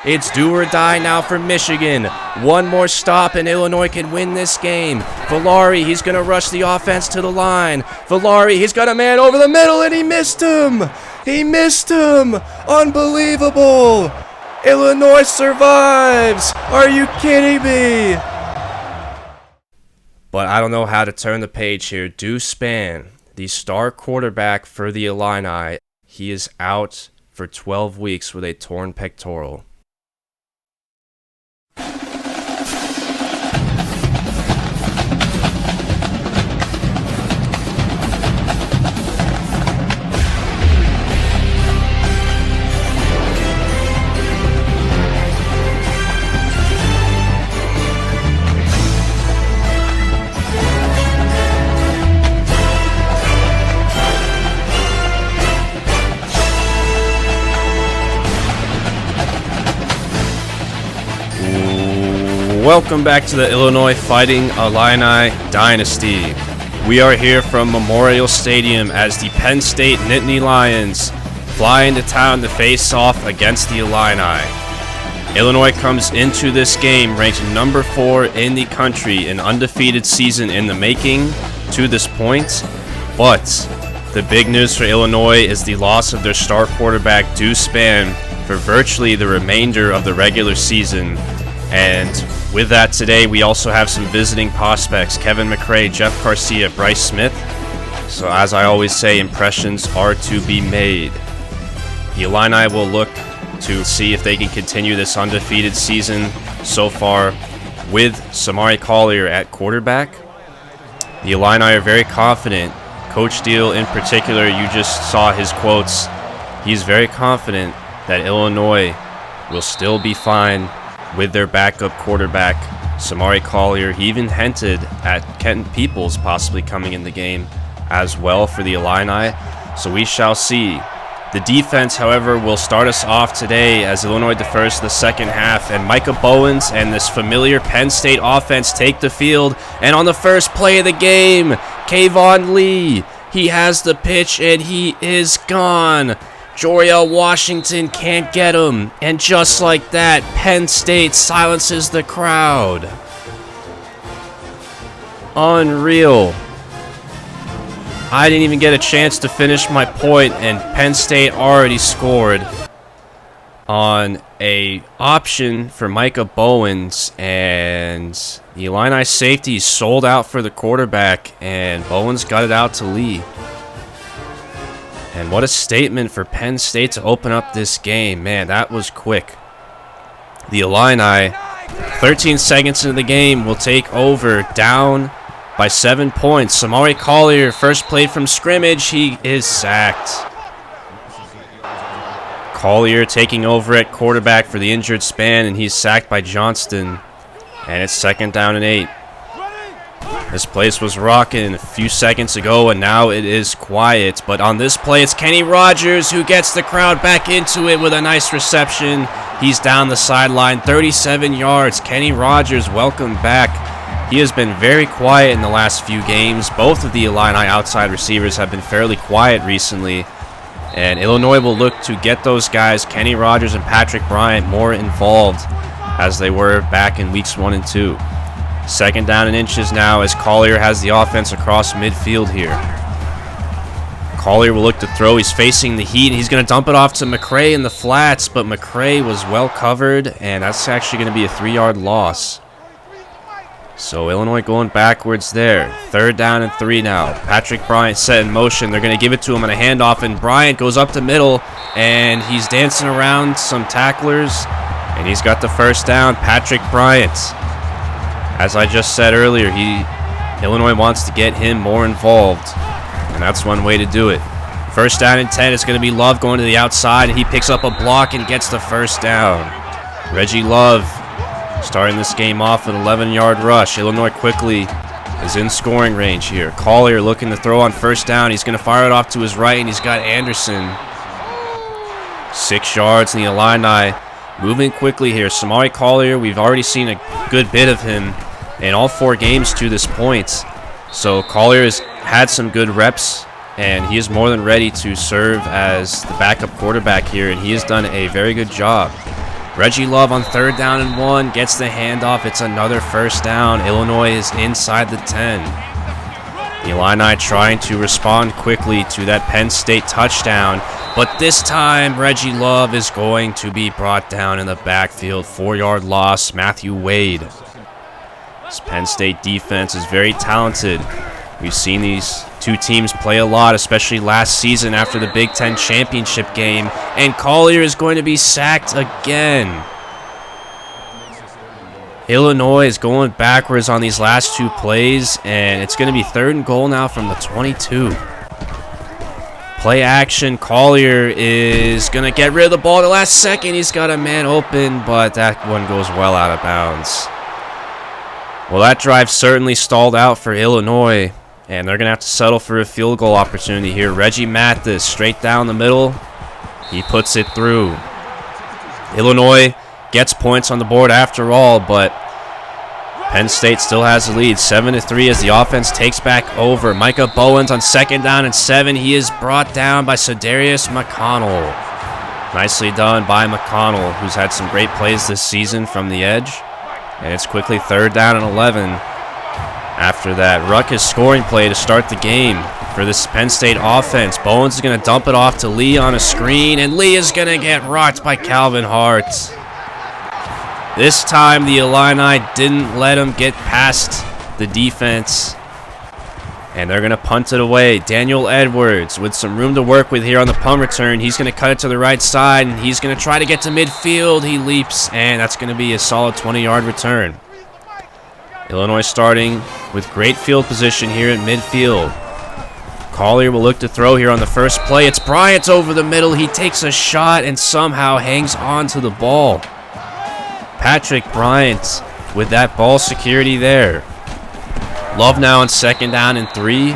It's do or die now for Michigan. One more stop and Illinois can win this game. Villari, he's going to rush the offense to the line. Villari, he's got a man over the middle and he missed him. He missed him. Unbelievable. Illinois survives. Are you kidding me? But I don't know how to turn the page here. Deuce Spann, the star quarterback for the Illini, he is out for 12 weeks with a torn pectoral. Welcome back to the Illinois Fighting Illini Dynasty. We are here from Memorial Stadium as the Penn State Nittany Lions fly into town to face off against the Illini. Illinois comes into this game ranked number 4 in the country, an undefeated season in the making to this point. But the big news for Illinois is the loss of their star quarterback Deuce Spann for virtually the remainder of the regular season. And with that today, we also have some visiting prospects, Kevin Mcrae, Jeff Garcia, Bryce Smith. So as I always say, impressions are to be made. The Illini will look to see if they can continue this undefeated season so far with Samari Collier at quarterback. The Illini are very confident. Coach Deal in particular, you just saw his quotes. He's very confident that Illinois will still be fine with their backup quarterback, Samari Collier. He even hinted at Kenton Peoples possibly coming in the game as well for the Illini, so we shall see. The defense, however, will start us off today as Illinois defers the second half, and Micah Bowens and this familiar Penn State offense take the field, and on the first play of the game, Kayvon Lee, he has the pitch and he is gone. Joriel Washington can't get him, and just like that, Penn State silences the crowd. Unreal. I didn't even get a chance to finish my point, and Penn State already scored on a option for Micah Bowens, and the Illini safety sold out for the quarterback, and Bowens got it out to Lee. And what a statement for Penn State to open up this game. Man, that was quick. The Illini, 13 seconds into the game, will take over, down by 7 points. Samari Collier, first play from scrimmage, he is sacked. Collier taking over at quarterback for the injured Spann, and he's sacked by Johnston. And it's 2nd down and 8. This place was rocking a few seconds ago, and now it is quiet. But on this play, it's Kenny Rogers who gets the crowd back into it with a nice reception. He's down the sideline, 37 yards. Kenny Rogers, welcome back. He has been very quiet in the last few games. Both of the Illini outside receivers have been fairly quiet recently. And Illinois will look to get those guys, Kenny Rogers and Patrick Bryant, more involved as they were back in weeks 1 and 2. 2nd down and inches now as Collier has the offense across midfield here. Collier will look to throw. He's facing the heat, and he's going to dump it off to Mcrae in the flats, but Mcrae was well covered, and that's actually going to be a 3-yard loss. So Illinois going backwards there. 3rd down and 3 now. Patrick Bryant set in motion. They're going to give it to him on a handoff, and Bryant goes up the middle, and he's dancing around some tacklers, and he's got the first down. Patrick Bryant. As I just said earlier, Illinois wants to get him more involved, and that's one way to do it. 1st down and 10, it's going to be Love going to the outside, and he picks up a block and gets the first down. Reggie Love starting this game off an 11-yard rush. Illinois quickly is in scoring range here. Collier looking to throw on 1st down. He's going to fire it off to his right, and he's got Anderson. 6 yards, and the Illini moving quickly here. Samari Collier, we've already seen a good bit of him in all 4 games to this point. So Collier has had some good reps, and he is more than ready to serve as the backup quarterback here, and he has done a very good job. Reggie Love on 3rd down and 1 gets the handoff. It's another first down. Illinois is inside the 10. The Illini trying to respond quickly to that Penn State touchdown, but this time Reggie Love is going to be brought down in the backfield. 4-yard loss. Matthew Wade. This Penn State defense is very talented. We've seen these two teams play a lot, especially last season after the Big Ten championship game. And Collier is going to be sacked again. Illinois is going backwards on these last 2 plays, and it's going to be 3rd and goal now from the 22. Play action. Collier is going to get rid of the ball at the last second. He's got a man open, but that one goes well out of bounds. Well, that drive certainly stalled out for Illinois, and they're going to have to settle for a field goal opportunity here. Reggie Mathis straight down the middle. He puts it through. Illinois gets points on the board after all, but Penn State still has the lead. 7-3 as the offense takes back over. Micah Bowens on 2nd down and 7. He is brought down by Cedarius McConnell. Nicely done by McConnell, who's had some great plays this season from the edge. And it's quickly 3rd down and 11. After that ruckus scoring play to start the game for this Penn State offense, Bowens is going to dump it off to Lee on a screen, and Lee is going to get rocked by Calvin Hart. This time the Illini didn't let him get past the defense, and they're going to punt it away. Daniel Edwards with some room to work with here on the punt return. He's going to cut it to the right side, and he's going to try to get to midfield. He leaps, and that's going to be a solid 20-yard return. Illinois starting with great field position here at midfield. Collier will look to throw here on the first play. It's Bryant over the middle. He takes a shot and somehow hangs on to the ball. Patrick Bryant with that ball security there. Love now on 2nd down and 3.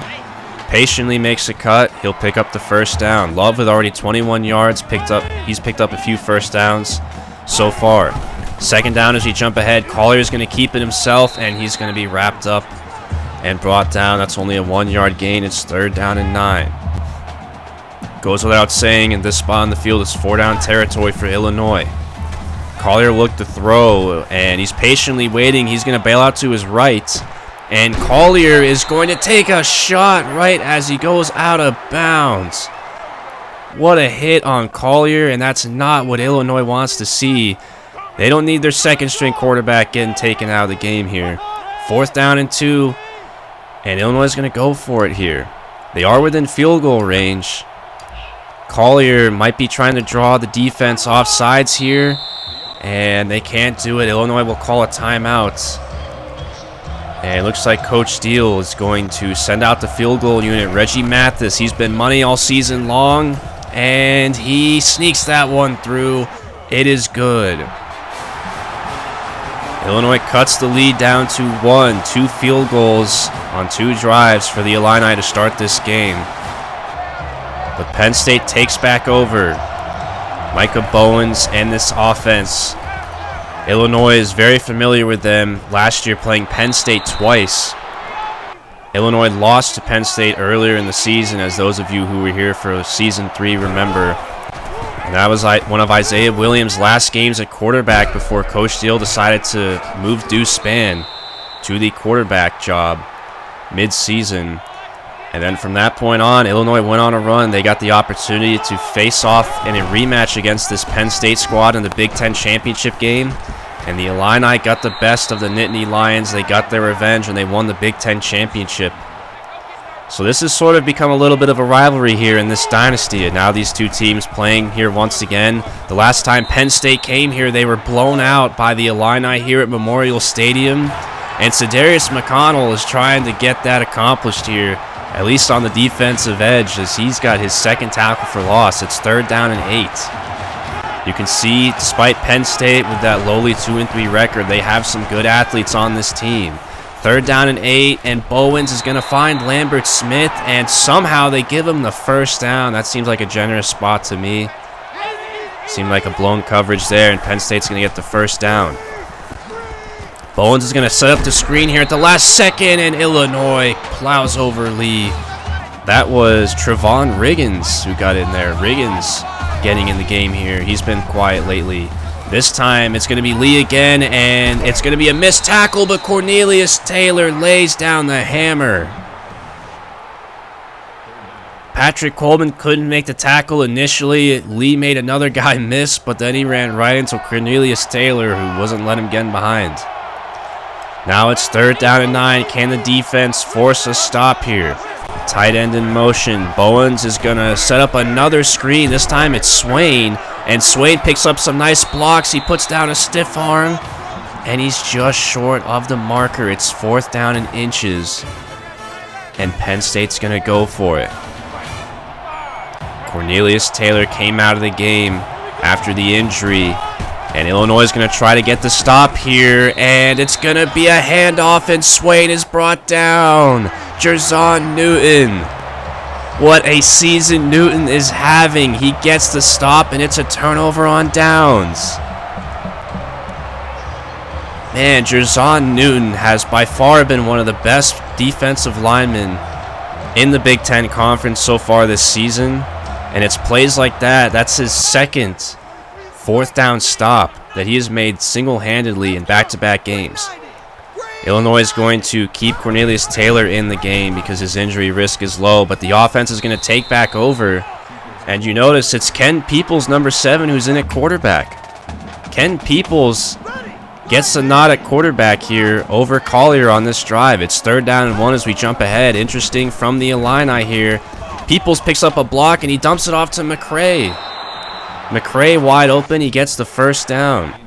Patiently makes a cut. He'll pick up the first down. Love with already 21 yards. He's picked up a few first downs so far. 2nd down as we jump ahead. Collier is going to keep it himself, and he's going to be wrapped up and brought down. That's only a 1-yard gain. It's 3rd down and 9. Goes without saying, in this spot on the field, it's 4-down territory for Illinois. Collier looked to throw, and he's patiently waiting. He's going to bail out to his right, and Collier is going to take a shot right as he goes out of bounds. What a hit on Collier, and that's not what Illinois wants to see. They don't need their 2nd-string quarterback getting taken out of the game here. 4th down and 2, and Illinois is going to go for it here. They are within field goal range. Collier might be trying to draw the defense off sides here, and they can't do it. Illinois will call a timeout. And it looks like Coach Steele is going to send out the field goal unit. Reggie Mathis, he's been money all season long, and he sneaks that one through. It is good. Illinois cuts the lead down to 1. 2 field goals on 2 drives for the Illini to start this game. But Penn State takes back over. Micah Bowens and this offense. Illinois is very familiar with them. Last year playing Penn State twice. Illinois lost to Penn State earlier in the season, as those of you who were here for Season 3 remember. And that was one of Isaiah Williams' last games at quarterback before Coach Steele decided to move Deuce Spann to the quarterback job mid-season. And then from that point on, Illinois went on a run. They got the opportunity to face off in a rematch against this Penn State squad in the Big Ten championship game. And the Illini got the best of the Nittany Lions. They got their revenge when they won the Big Ten championship. So this has sort of become a little bit of a rivalry here in this dynasty, and now these two teams playing here once again. The last time Penn State came here, they were blown out by the Illini here at Memorial Stadium, and Cedarius McConnell is trying to get that accomplished here, at least on the defensive edge, as he's got his 2nd tackle for loss. It's 3rd down and 8. You can see, despite Penn State with that lowly 2-3 record, they have some good athletes on this team. 3rd down and 8, and Bowens is going to find Lambert Smith, and somehow they give him the first down. That seems like a generous spot to me. Seemed like a blown coverage there, and Penn State's going to get the first down. Bowens is going to set up the screen here at the last second, and Illinois plows over Lee. That was Trevon Riggins who got in there. Riggins getting in the game here. He's been quiet lately. This time it's going to be Lee again, and it's going to be a missed tackle, but Cornelius Taylor lays down the hammer. Patrick Coleman couldn't make the tackle initially. Lee made another guy miss, but then he ran right into Cornelius Taylor, who wasn't letting him get behind. Now it's 3rd down and 9. Can the defense force a stop here? Tight end in motion. Bowens is going to set up another screen. This time it's Swain. And Swain picks up some nice blocks. He puts down a stiff arm. And he's just short of the marker. It's 4th down and inches. And Penn State's going to go for it. Cornelius Taylor came out of the game after the injury. And Illinois is going to try to get the stop here. And it's going to be a handoff. And Swain is brought down. Jerzon Newton. What a season Newton is having. He gets the stop, and it's a turnover on downs. Man, Jerzon Newton has by far been one of the best defensive linemen in the Big Ten Conference so far this season. And it's plays like that. That's his second 4th down stop that he has made single-handedly in back-to-back games. Illinois is going to keep Cornelius Taylor in the game because his injury risk is low, but the offense is going to take back over. And you notice it's Ken Peoples, number 7, who's in at quarterback. Ken Peoples gets the nod at quarterback here over Collier on this drive. It's 3rd down and 1 as we jump ahead. Interesting from the Illini here. Peoples picks up a block and he dumps it off to Mcrae. Mcrae wide open. He gets the 1st down.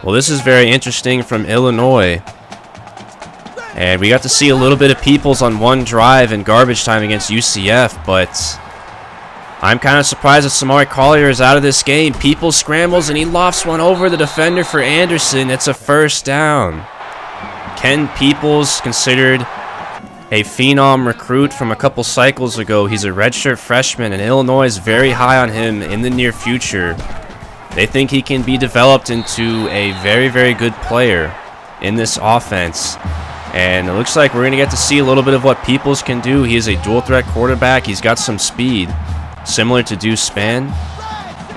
Well, this is very interesting from Illinois. And we got to see a little bit of Peoples on one drive in garbage time against UCF, but I'm kind of surprised that Samari Collier is out of this game. Peoples scrambles and he lofts one over the defender for Anderson. It's a 1st down. Ken Peoples, considered a phenom recruit from a couple cycles ago. He's a redshirt freshman, and Illinois is very high on him in the near future. They think he can be developed into a very, very good player in this offense. And it looks like we're going to get to see a little bit of what Peoples can do. He is a dual-threat quarterback. He's got some speed, similar to Deuce Spann.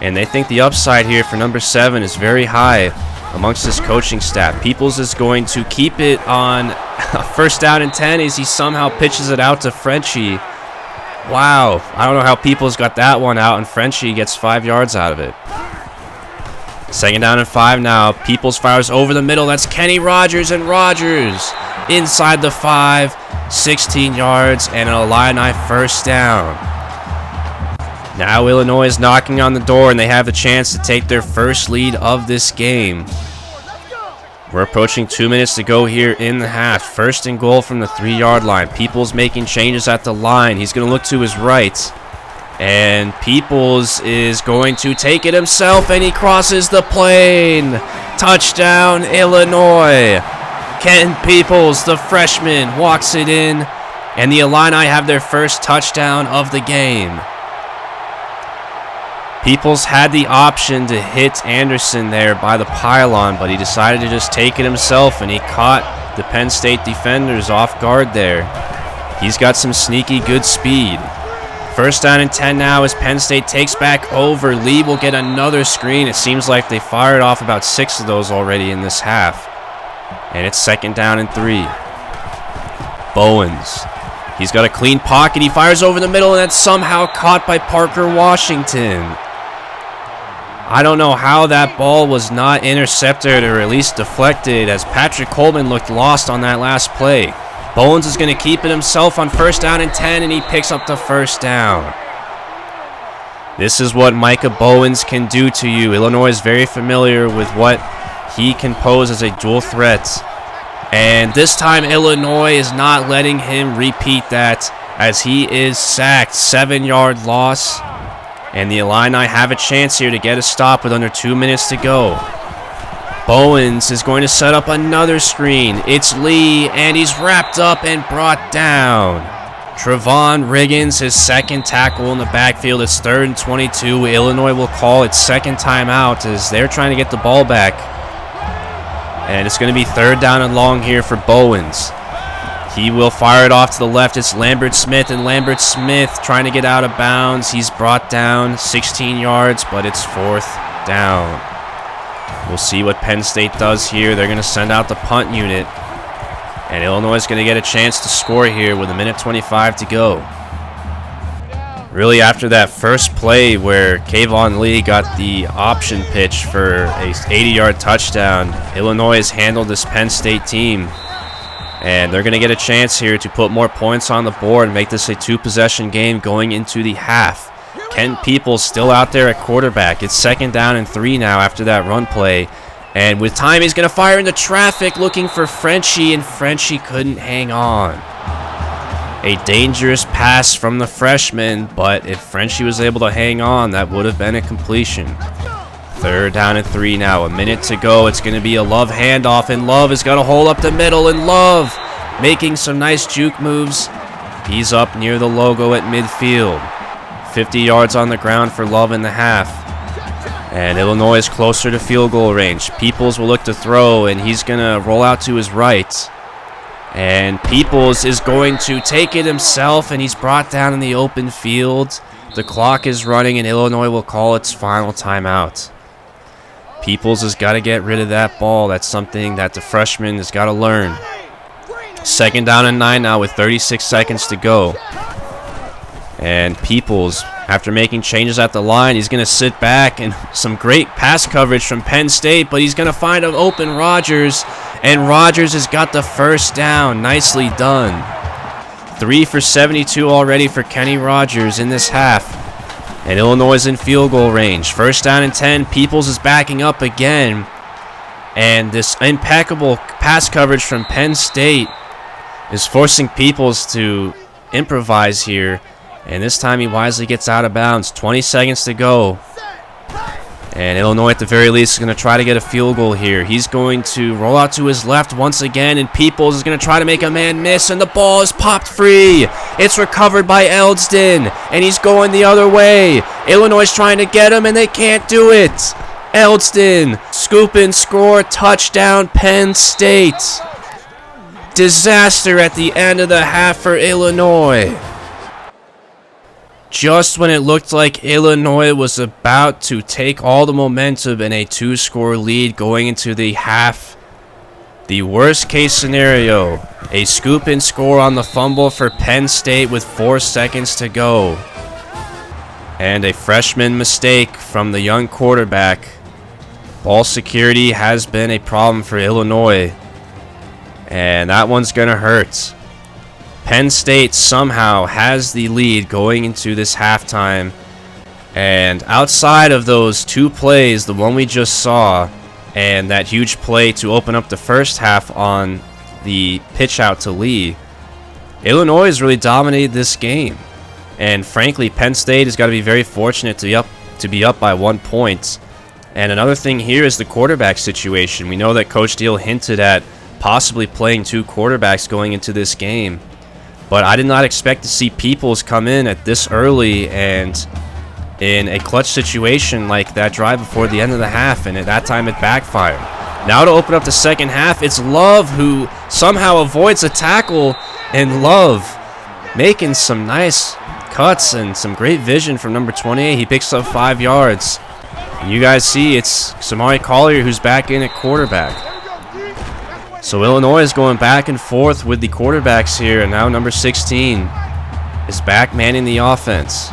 And they think the upside here for number 7 is very high amongst this coaching staff. Peoples is going to keep it on a 1st down and 10 as he somehow pitches it out to Frenchie. Wow. I don't know how Peoples got that one out, and Frenchie gets 5 yards out of it. 2nd down and 5 now. Peoples fires over the middle. That's Kenny Rogers, and Rogers inside the 5, 16 yards, and an Illini 1st down. Now Illinois is knocking on the door, and they have the chance to take their first lead of this game. We're approaching 2 minutes to go here in the half. 1st and goal from the 3-yard line. Peoples making changes at the line. He's going to look to his right. And Peoples is going to take it himself, and he crosses the plane. Touchdown, Illinois. Ken Peoples, the freshman, walks it in, and the Illini have their first touchdown of the game. Peoples had the option to hit Anderson there by the pylon, but he decided to just take it himself, and he caught the Penn State defenders off guard there. He's got some sneaky good speed. 1st down and 10 now as Penn State takes back over. Lee will get another screen. It seems like they fired off about 6 of those already in this half. And it's 2nd down and 3. Bowens. He's got a clean pocket. He fires over the middle, and that's somehow caught by Parker Washington. I don't know how that ball was not intercepted or at least deflected, as Patrick Coleman looked lost on that last play. Bowens is going to keep it himself on 1st down and 10, and he picks up the 1st down. This is what Micah Bowens can do to you. Illinois is very familiar with what he can pose as a dual threat. And this time Illinois is not letting him repeat that, as he is sacked. 7-yard loss. And the Illini have a chance here to get a stop with under 2 minutes to go. Bowens is going to set up another screen. It's Lee, and he's wrapped up and brought down. Trevon Riggins, his 2nd tackle in the backfield. It's 3rd and 22. Illinois will call its 2nd timeout as they're trying to get the ball back. And it's going to be 3rd down and long here for Bowens. He will fire it off to the left. It's Lambert Smith, and Lambert Smith trying to get out of bounds. He's brought down 16 yards, but it's 4th down. We'll see what Penn State does here. They're going to send out the punt unit. And Illinois is going to get a chance to score here with 1:25 to go. Really, after that first play where Kayvon Lee got the option pitch for a 80-yard touchdown, Illinois has handled this Penn State team. And they're going to get a chance here to put more points on the board and make this a two-possession game going into the half. Kent Peoples still out there at quarterback. It's 2nd down and 3 now after that run play. And with time, he's going to fire into traffic looking for Frenchie, and Frenchie couldn't hang on. A dangerous pass from the freshman, but if Frenchie was able to hang on, that would have been a completion. 3rd down and 3 now. A minute to go. It's going to be a Love handoff, and Love has got a hole up the middle, and Love making some nice juke moves. He's up near the logo at midfield. 50 yards on the ground for Love in the half. And Illinois is closer to field goal range. Peoples will look to throw, and he's going to roll out to his right. And Peoples is going to take it himself, and he's brought down in the open field. The clock is running, and Illinois will call its final timeout. Peoples has got to get rid of that ball. That's something that the freshman has got to learn. 2nd down and 9 now with 36 seconds to go. And Peoples, after making changes at the line, he's going to sit back, and some great pass coverage from Penn State, but he's going to find an open Rogers, and Rogers has got the first down. Nicely done. 3 for 72 already for Kenny Rogers in this half. And Illinois is in field goal range. 1st down and 10. Peoples is backing up again. And this impeccable pass coverage from Penn State is forcing Peoples to improvise here. And this time he wisely gets out of bounds. 20 seconds to go. And Illinois at the very least is going to try to get a field goal here. He's going to roll out to his left once again, and Peoples is going to try to make a man miss, and the ball is popped free. It's recovered by Eldston, and he's going the other way. Illinois is trying to get him, and they can't do it. Eldston, scoop and score, touchdown Penn State. Disaster at the end of the half for Illinois. Just when it looked like Illinois was about to take all the momentum in a 2-score lead going into the half, the worst case scenario, a scoop and score on the fumble for Penn State with 4 seconds to go. And a freshman mistake from the young quarterback. Ball security has been a problem for Illinois, and that one's going to hurt. Penn State somehow has the lead going into this halftime. And outside of those 2 plays, the one we just saw, and that huge play to open up the first half on the pitch out to Lee, Illinois has really dominated this game. And frankly, Penn State has got to be very fortunate to be up by 1 point. And another thing here is the quarterback situation. We know that Coach Deal hinted at possibly playing 2 quarterbacks going into this game. But I did not expect to see Peoples come in at this early and in a clutch situation like that drive before the end of the half, and at that time it backfired. Now to open up the second half, it's Love who somehow avoids a tackle, and Love making some nice cuts and some great vision from number 28. He picks up 5 yards. And you guys see it's Samari Collier who's back in at quarterback. So Illinois is going back and forth with the quarterbacks here, and now number 16 is back manning the offense.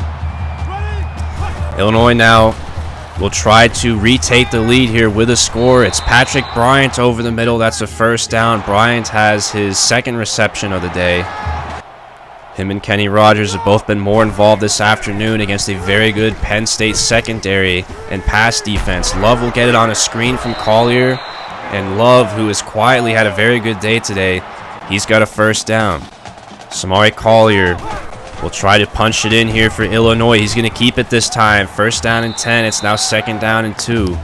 Illinois now will try to retake the lead here with a score. It's Patrick Bryant over the middle. That's a 1st down. Bryant has his 2nd reception of the day. Him and Kenny Rogers have both been more involved this afternoon against a very good Penn State secondary and pass defense. Love will get it on a screen from Collier. And Love, who has quietly had a very good day today, he's got a 1st down. Samari Collier will try to punch it in here for Illinois. He's going to keep it this time. 1st down and 10. It's now 2nd down and 2.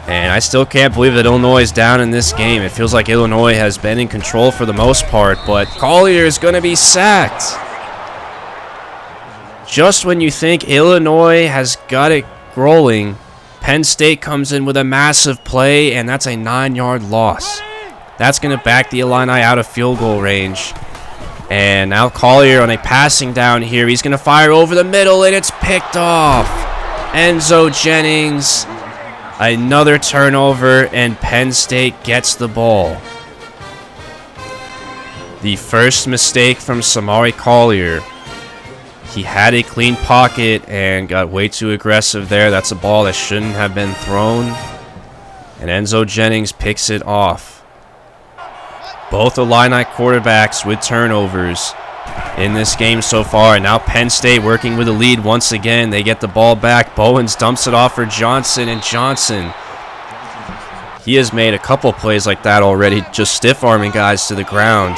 And I still can't believe that Illinois is down in this game. It feels like Illinois has been in control for the most part, but Collier is going to be sacked. Just when you think Illinois has got it rolling, Penn State comes in with a massive play, and that's a 9-yard loss. That's going to back the Illini out of field goal range. And now Collier on a passing down here. He's going to fire over the middle, and it's picked off. Enzo Jennings Another turnover, and Penn State gets the ball. The first mistake from Samari Collier. He had a clean pocket and got way too aggressive there. That's a ball that shouldn't have been thrown. And Enzo Jennings picks it off. Both Illini quarterbacks with turnovers in this game so far. And now Penn State working with a lead once again. They get the ball back. Bowens dumps it off for Johnson, and Johnson, he has made a couple plays like that already, just stiff-arming guys to the ground.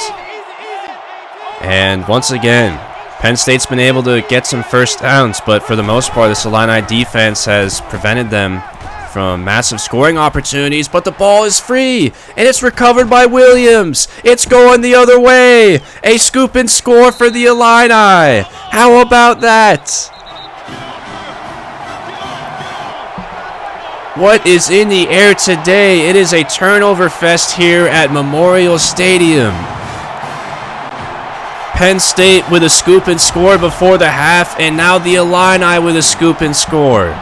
And once again, Penn State's been able to get some first downs, but for the most part, this Illini defense has prevented them from massive scoring opportunities. But the ball is free, and it's recovered by Williams. It's going the other way. A scoop and score for the Illini. How about that? What is in the air today? It is a turnover fest here at Memorial Stadium. Penn State with a scoop and score before the half, and now the Illini with a scoop and score.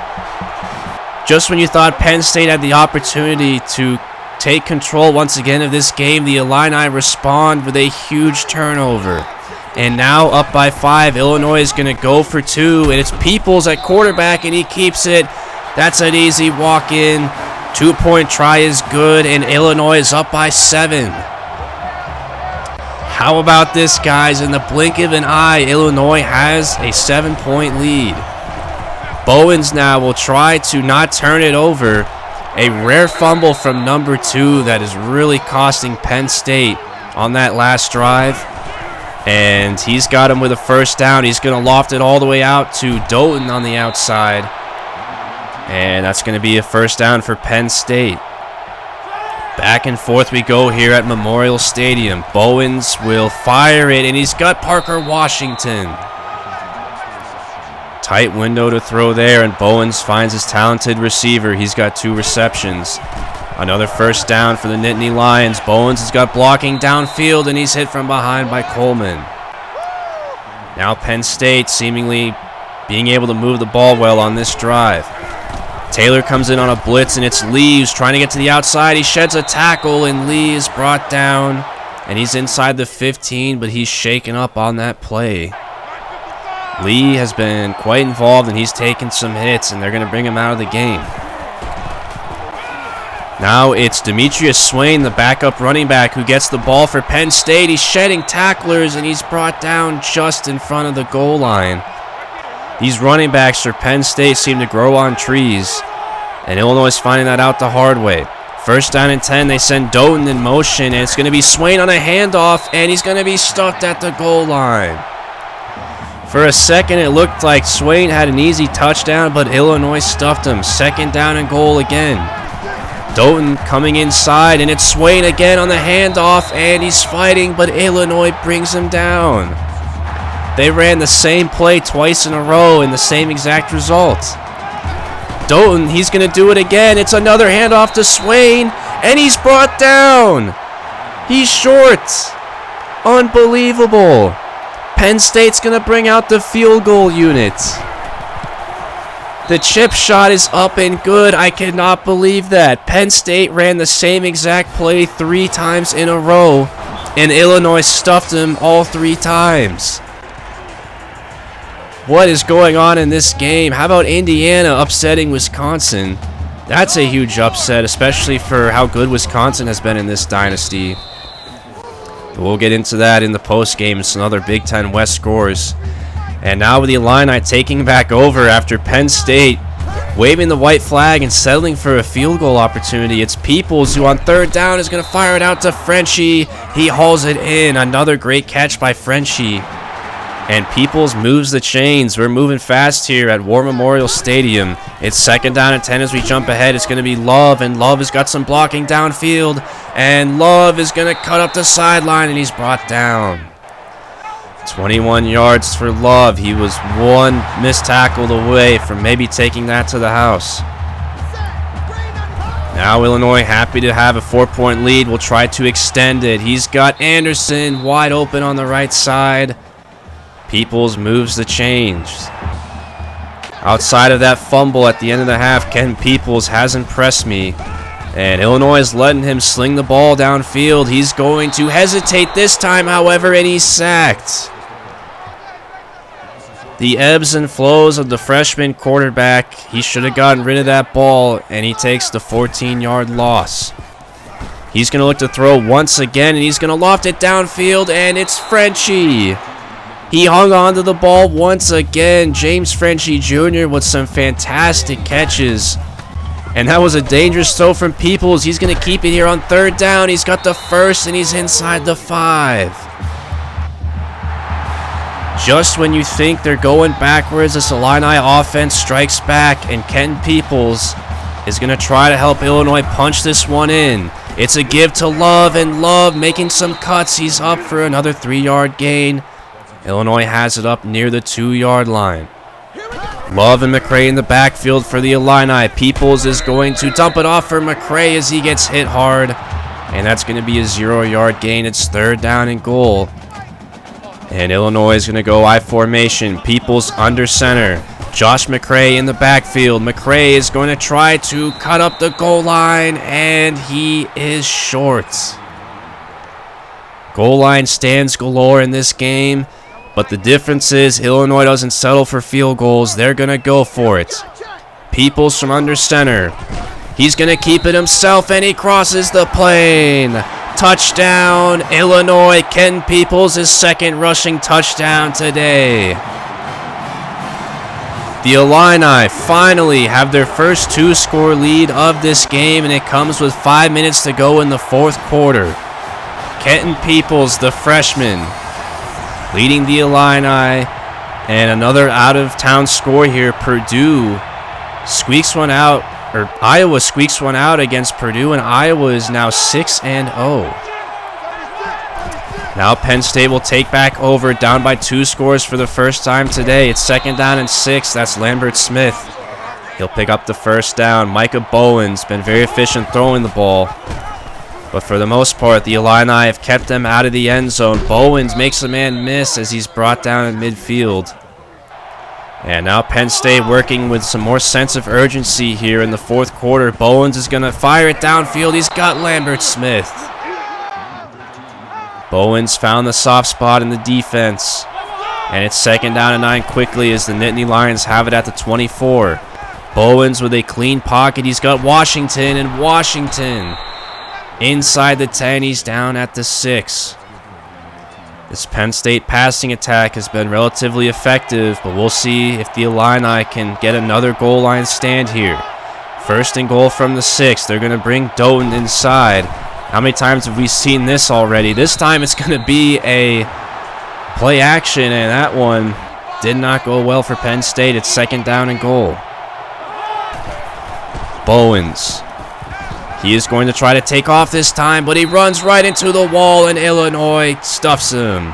Just when you thought Penn State had the opportunity to take control once again of this game, the Illini respond with a huge turnover. And now up by 5, Illinois is going to go for 2, and it's Peoples at quarterback, and he keeps it. That's an easy walk-in. 2-point try is good, and Illinois is up by 7. How about this, guys? In the blink of an eye, Illinois has a 7-point lead. Bowens now will try to not turn it over. A rare fumble from number 2 that is really costing Penn State on that last drive. And he's got him with a first down. He's going to loft it all the way out to Doughton on the outside. And that's going to be a first down for Penn State. Back and forth we go here at Memorial Stadium. Bowens will fire it, and he's got Parker Washington. Tight window to throw there, and Bowens finds his talented receiver. He's got 2 receptions. Another first down for the Nittany Lions. Bowens has got blocking downfield, and he's hit from behind by Coleman. Now Penn State seemingly being able to move the ball well on this drive. Taylor comes in on a blitz, and it's Lee trying to get to the outside. He sheds a tackle, and Lee is brought down, and he's inside the 15, but he's shaken up on that play. Lee has been quite involved, and he's taken some hits, and they're going to bring him out of the game. Now it's Demetrius Swain, the backup running back, who gets the ball for Penn State. He's shedding tacklers, and he's brought down just in front of the goal line. These running backs for Penn State seem to grow on trees, and Illinois is finding that out the hard way. First down and 10, they send Doughton in motion, and it's going to be Swain on a handoff, and he's going to be stuffed at the goal line. For a second, it looked like Swain had an easy touchdown, but Illinois stuffed him. Second down and goal again. Doughton coming inside, and it's Swain again on the handoff, and he's fighting, but Illinois brings him down. They ran the same play twice in a row and the same exact result. Doughton, he's going to do it again. It's another handoff to Swain, and he's brought down. He's short. Unbelievable. Penn State's going to bring out the field goal unit. The chip shot is up and good. I cannot believe that. Penn State ran the same exact play 3 times in a row, and Illinois stuffed him all 3 times. What is going on in this game? How about Indiana upsetting Wisconsin? That's a huge upset, especially for how good Wisconsin has been in this dynasty. We'll get into that in the postgame. It's another Big Ten West scores. And now with the Illini taking back over after Penn State waving the white flag and settling for a field goal opportunity. It's Peoples who on third down is going to fire it out to Frenchie. He hauls it in. Another great catch by Frenchie. And Peoples moves the chains. We're moving fast here at War Memorial Stadium. It's second down and 10 as we jump ahead. It's going to be Love, and Love has got some blocking downfield. And Love is going to cut up the sideline, and he's brought down. 21 yards for Love. He was one missed tackle away from maybe taking that to the house. Now Illinois happy to have a 4-point lead. Will try to extend it. He's got Anderson wide open on the right side. Peoples moves the chains. Outside of that fumble at the end of the half, Ken Peoples has impressed me. And Illinois is letting him sling the ball downfield. He's going to hesitate this time, however, and he's sacked. The ebbs and flows of the freshman quarterback. He should have gotten rid of that ball, and he takes the 14-yard loss. He's going to look to throw once again, and he's going to loft it downfield, and it's Frenchie. He hung on to the ball once again. James Frenchie Jr. with some fantastic catches. And that was a dangerous throw from Peoples. He's going to keep it here on third down. He's got the first, and he's inside the 5. Just when you think they're going backwards, this Illini offense strikes back, and Ken Peoples is going to try to help Illinois punch this one in. It's a give to Love, and Love making some cuts. He's up for another 3-yard gain. Illinois has it up near the 2-yard line. Love and Mcrae in the backfield for the Illini. Peoples is going to dump it off for Mcrae as he gets hit hard. And that's going to be a 0-yard gain. It's third down and goal. And Illinois is going to go I formation. Peoples under center. Josh Mcrae in the backfield. Mcrae is going to try to cut up the goal line, and he is short. Goal line stands galore in this game, but the difference is Illinois doesn't settle for field goals. They're going to go for it. Peoples from under center. He's going to keep it himself, and he crosses the plane. Touchdown, Illinois. Ken Peoples, his second rushing touchdown today. The Illini finally have their first 2-score lead of this game, and it comes with 5 minutes to go in the fourth quarter. Kenton Peoples, the freshman, leading the Illini, and another out-of-town score here. Purdue squeaks one out. Iowa squeaks one out against Purdue, and Iowa is now 6-0. Now Penn State will take back over, down by 2 scores for the first time today. It's second down and 6. That's Lambert Smith. He'll pick up the first down. Micah Bowen's been very efficient throwing the ball. But for the most part, the Illini have kept them out of the end zone. Bowens makes a man miss as he's brought down in midfield. And now Penn State working with some more sense of urgency here in the fourth quarter. Bowens is going to fire it downfield. He's got Lambert Smith. Bowens found the soft spot in the defense. And it's second down and 9 quickly as the Nittany Lions have it at the 24. Bowens with a clean pocket. He's got Washington, and Washington inside the 10. He's down at the 6. This Penn State passing attack has been relatively effective, but we'll see if the Illini can get another goal line stand here. First and goal from the 6. They're going to bring Doughton inside. How many times have we seen this already? This time it's going to be a play action, and that one did not go well for Penn State. It's second down and goal. Bowens. He is going to try to take off this time, but he runs right into the wall, and Illinois stuffs him.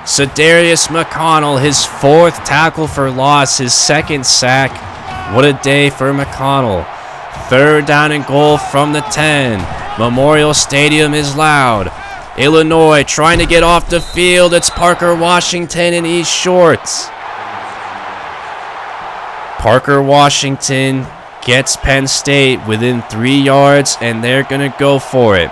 Cedarius McConnell, his 4th tackle for loss, his 2nd sack. What a day for McConnell. Third down and goal from the 10. Memorial Stadium is loud. Illinois trying to get off the field. It's Parker Washington, and he's short. Parker Washington gets Penn State within 3 yards, and they're going to go for it.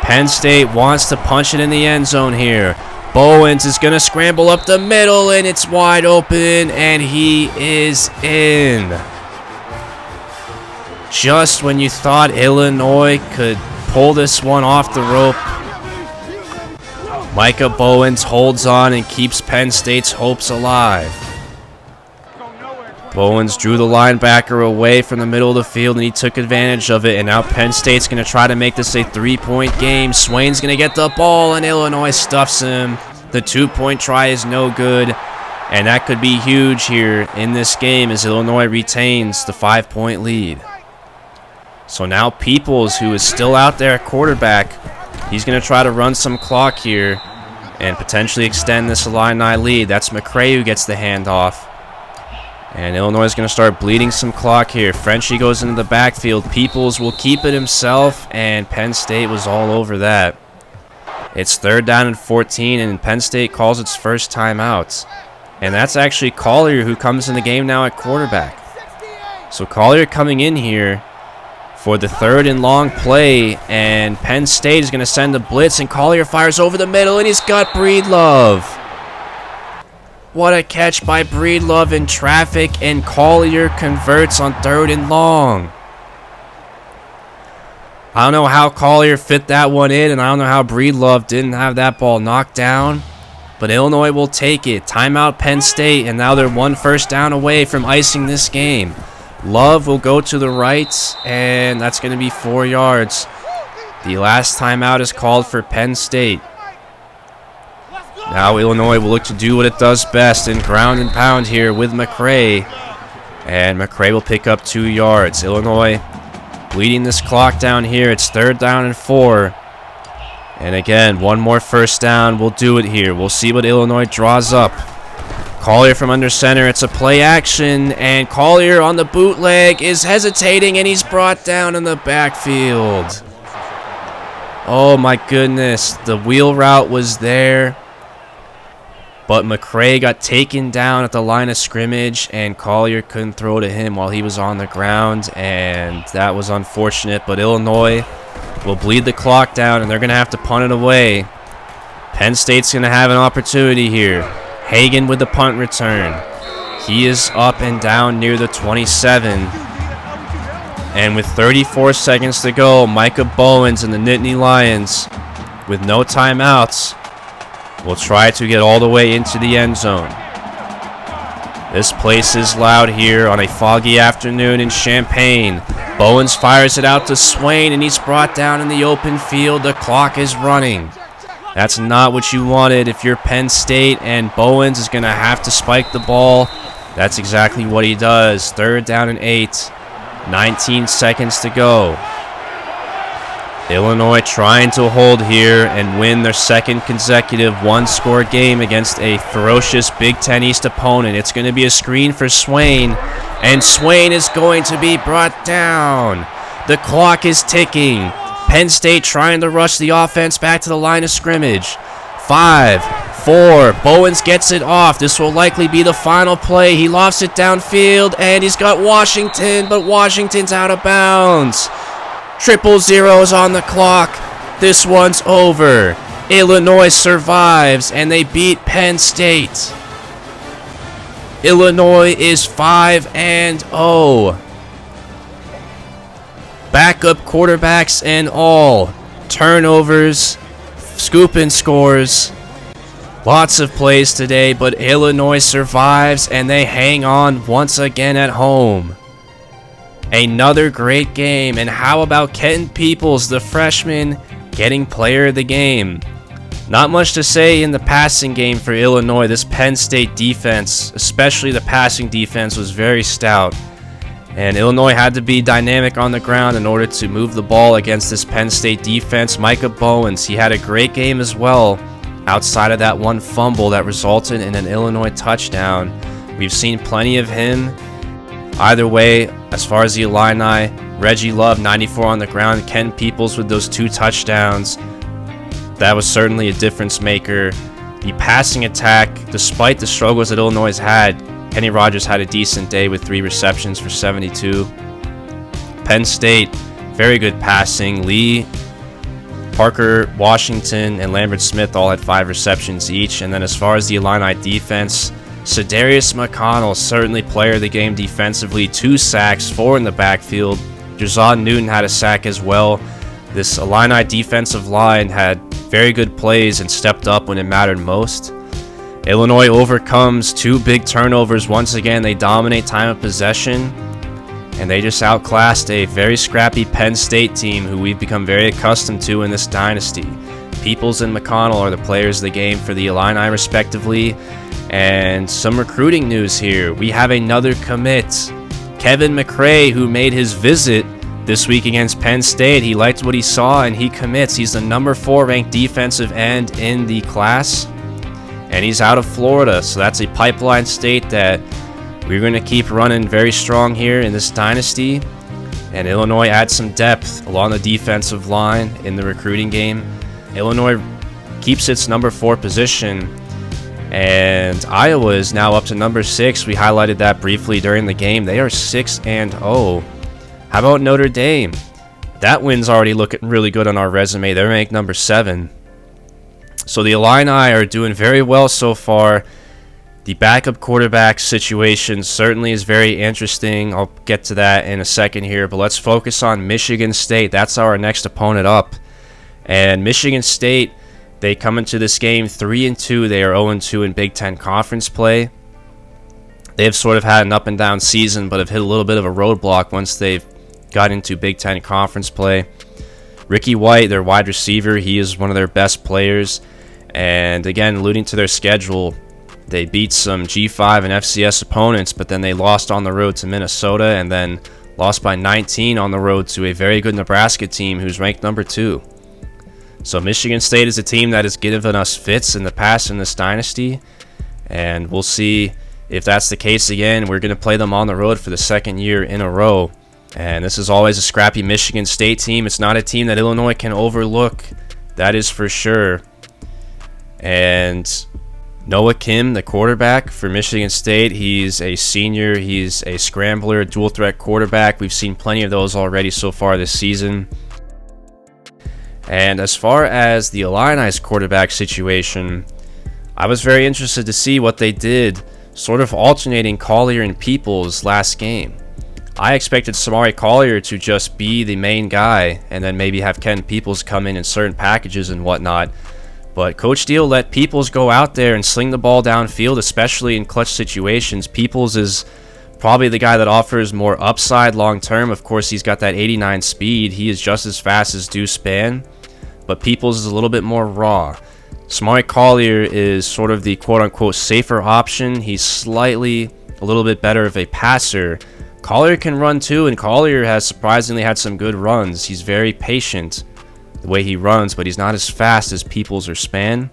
Penn State wants to punch it in the end zone here. Bowens is going to scramble up the middle, and it's wide open, and he is in. Just when you thought Illinois could pull this one off the rope, Micah Bowens holds on and keeps Penn State's hopes alive. Bowens drew the linebacker away from the middle of the field, and he took advantage of it. And now Penn State's going to try to make this a 3-point game. Swain's going to get the ball, and Illinois stuffs him. The 2-point try is no good, and that could be huge here in this game as Illinois retains the 5-point lead. So now Peoples, who is still out there at quarterback, he's going to try to run some clock here and potentially extend this Illini lead. That's Mcrae who gets the handoff. And Illinois is going to start bleeding some clock here. Frenchie goes into the backfield. Peoples will keep it himself, and Penn State was all over that. It's third down and 14, and Penn State calls its first timeout. And that's actually Collier, who comes in the game now at quarterback. So Collier coming in here for the 3rd and long play, and Penn State is going to send a blitz, and Collier fires over the middle, and he's got Breedlove. What a catch by Breedlove in traffic, and Collier converts on 3rd and long. I don't know how Collier fit that one in, and I don't know how Breedlove didn't have that ball knocked down. But Illinois will take it. Timeout Penn State, and now they're 1 first down away from icing this game. Love will go to the right, and that's going to be 4 yards. The last timeout is called for Penn State. Now Illinois will look to do what it does best in ground and pound here with Mcrae. And Mcrae will pick up 2 yards. Illinois bleeding this clock down here. It's 3rd down and 4. And again, 1 more first down will do it here. We'll see what Illinois draws up. Collier from under center. It's a play action. And Collier on the bootleg is hesitating, and he's brought down in the backfield. Oh my goodness. The wheel route was there. But Mcrae got taken down at the line of scrimmage, and Collier couldn't throw to him while he was on the ground. And that was unfortunate. But Illinois will bleed the clock down, and they're going to have to punt it away. Penn State's going to have an opportunity here. Hagan with the punt return. He is up and down near the 27. And with 34 seconds to go, Micah Bowens and the Nittany Lions, with no timeouts, will try to get all the way into the end zone. This place is loud here on a foggy afternoon in Champaign. Bowens fires it out to Swain, and he's brought down in the open field. The clock is running. That's not what you wanted if you're Penn State, and Bowens is going to have to spike the ball. That's exactly what he does. 3rd down and 8. 19 seconds to go. Illinois trying to hold here and win their 2nd consecutive 1-score game against a ferocious Big Ten East opponent. It's going to be a screen for Swain, and Swain is going to be brought down. The clock is ticking. Penn State trying to rush the offense back to the line of scrimmage. 5, 4. Bowens gets it off. This will likely be the final play. He lofts it downfield, and he's got Washington, but Washington's out of bounds. 000 on the clock. This one's over. Illinois survives, and they beat Penn State. Illinois is 5-0. Backup quarterbacks and all. Turnovers, scoop-and scores. Lots of plays today, but Illinois survives, and they hang on once again at home. Another great game, and how about Kenton Peoples, the freshman, getting player of the game? Not much to say in the passing game for Illinois. This Penn State defense, especially the passing defense, was very stout. And Illinois had to be dynamic on the ground in order to move the ball against this Penn State defense. Micah Bowens, he had a great game as well, outside of that one fumble that resulted in an Illinois touchdown. We've seen plenty of him. Either way, as far as the Illini, Reggie Love, 94 on the ground, Ken Peoples with those 2 touchdowns. That was certainly a difference maker. The passing attack, despite the struggles that Illinois has had, Kenny Rogers had a decent day with 3 receptions for 72. Penn State, very good passing. Lee, Parker, Washington, and Lambert Smith all had 5 receptions each. And then as far as the Illini defense, Cedarius McConnell, certainly player of the game defensively. 2 sacks, 4 in the backfield. Jazad Newton had a sack as well. This Illini defensive line had very good plays and stepped up when it mattered most. Illinois overcomes 2 big turnovers. Once again, they dominate time of possession, and they just outclassed a very scrappy Penn State team who we've become very accustomed to in this dynasty. Peoples and McConnell are the players of the game for the Illini respectively. And some recruiting news here. We have another commit. Kevin Mcrae, who made his visit this week against Penn State. He liked what he saw, and he commits. He's the number 4 ranked defensive end in the class, and he's out of Florida. So that's a pipeline state that we're going to keep running very strong here in this dynasty. And Illinois adds some depth along the defensive line in the recruiting game. Illinois keeps its number 4 position. And Iowa is now up to number 6. We highlighted that briefly during the game. They are 6-0. How about Notre Dame? That win's already looking really good on our resume. They're ranked number 7. So the Illini are doing very well so far. The backup quarterback situation certainly is very interesting. I'll get to that in a second here, but let's focus on Michigan State. That's our next opponent up. And Michigan State, they come into this game 3-2. They are 0-2 in Big Ten Conference play. They've sort of had an up and down season, but have hit a little bit of a roadblock once they've got into Big Ten Conference play. Ricky White, their wide receiver, he is one of their best players. And again, alluding to their schedule, they beat some G5 and FCS opponents, but then they lost on the road to Minnesota and then lost by 19 on the road to a very good Nebraska team who's ranked number 2. So Michigan State is a team that has given us fits in the past in this dynasty, and we'll see if that's the case again. We're going to play them on the road for the second year in a row, and this is always a scrappy Michigan State team. It's not a team that Illinois can overlook, that is for sure. And Noah Kim, the quarterback for Michigan State, he's a senior, he's a scrambler, dual threat quarterback. We've seen plenty of those already so far this season. And as far as the Illini's quarterback situation, I was very interested to see what they did, sort of alternating Collier and Peoples last game. I expected Samari Collier to just be the main guy and then maybe have Ken Peoples come in certain packages and whatnot. But Coach Steele let Peoples go out there and sling the ball downfield, especially in clutch situations. Peoples is probably the guy that offers more upside long term. Of course, he's got that 89 speed. He is just as fast as Deuce Spann, but Peoples is a little bit more raw. Samari Collier is sort of the quote-unquote safer option. He's slightly a little bit better of a passer. Collier can run too, and Collier has surprisingly had some good runs. He's very patient the way he runs, but he's not as fast as Peoples or Spann.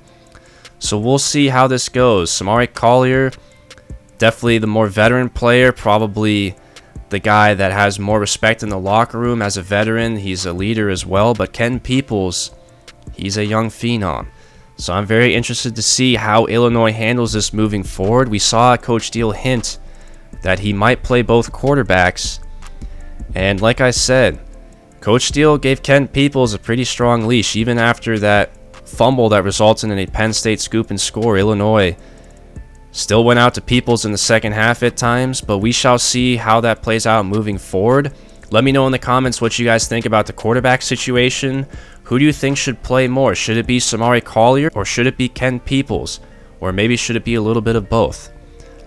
So we'll see how this goes. Samari Collier, definitely the more veteran player, probably the guy that has more respect in the locker room as a veteran. He's a leader as well, but Ken Peoples, he's a young phenom. So I'm very interested to see how Illinois handles this moving forward. We saw Coach Steele hint that he might play both quarterbacks, and like I said, Coach Steele gave Ken Peoples a pretty strong leash. Even after that fumble that resulted in a Penn State scoop and score, Illinois still went out to Peoples in the second half at times, but we shall see how that plays out moving forward. Let me know in the comments what you guys think about the quarterback situation. Who do you think should play more? Should it be Samari Collier or should it be Ken Peoples? Or maybe should it be a little bit of both?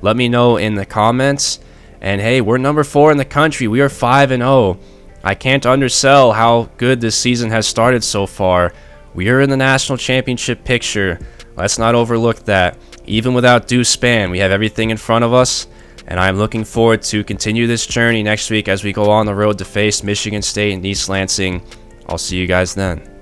Let me know in the comments. And hey, we're number 4 in the country. We are 5-0. I can't undersell how good this season has started so far. We are in the national championship picture. Let's not overlook that. Even without Deuce Spann, we have everything in front of us, and I'm looking forward to continue this journey next week as we go on the road to face Michigan State and East Lansing. I'll see you guys then.